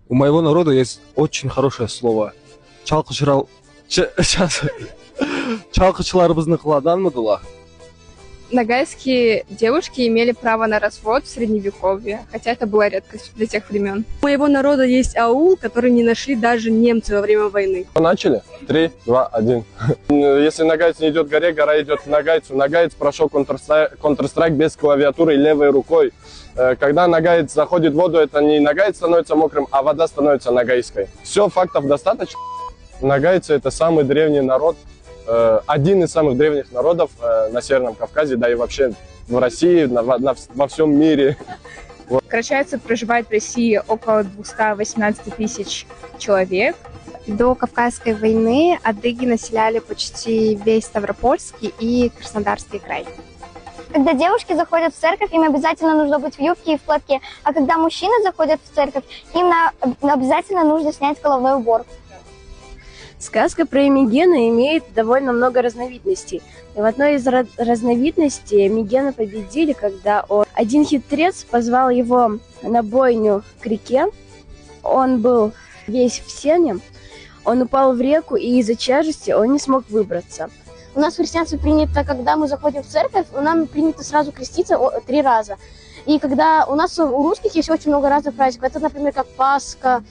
У моего народа есть очень хорошее слово. Чалкычырал... Сейчас. Чалкычыларыбыздын кыладанмыдыла? Ногайские девушки имели право на развод в Средневековье, хотя это была редкость для тех времен. У моего народа есть аул, который не нашли даже немцы во время войны. Начали? 3, 2, 1. Если нагайц не идет к горе, гора идет к нагайцу. Нагайц прошел Counter-Strike без клавиатуры и левой рукой. Когда нагайц заходит в воду, это не нагайц становится мокрым, а вода становится нагайской. Все, фактов достаточно. Нагайцы — это самый древний народ, один из самых древних народов на Северном Кавказе, да и вообще в России, во всем мире. Сокращается, проживает в России около 218 тысяч человек. До Кавказской войны адыги населяли почти весь Ставропольский и Краснодарский край. Когда девушки заходят в церковь, им обязательно нужно быть в юбке и в платке, а когда мужчины заходят в церковь, им обязательно нужно снять головной убор. Сказка про Эмигена имеет довольно много разновидностей. И в одной из разновидностей Эмигена победили, когда один хитрец позвал его на бойню к реке. Он был весь в сене, он упал в реку, и из-за тяжести он не смог выбраться. У нас в христианстве принято, когда мы заходим в церковь, нам принято сразу креститься 3 раза. И когда у нас у русских есть очень много разных праздников. Это, например, как Пасха,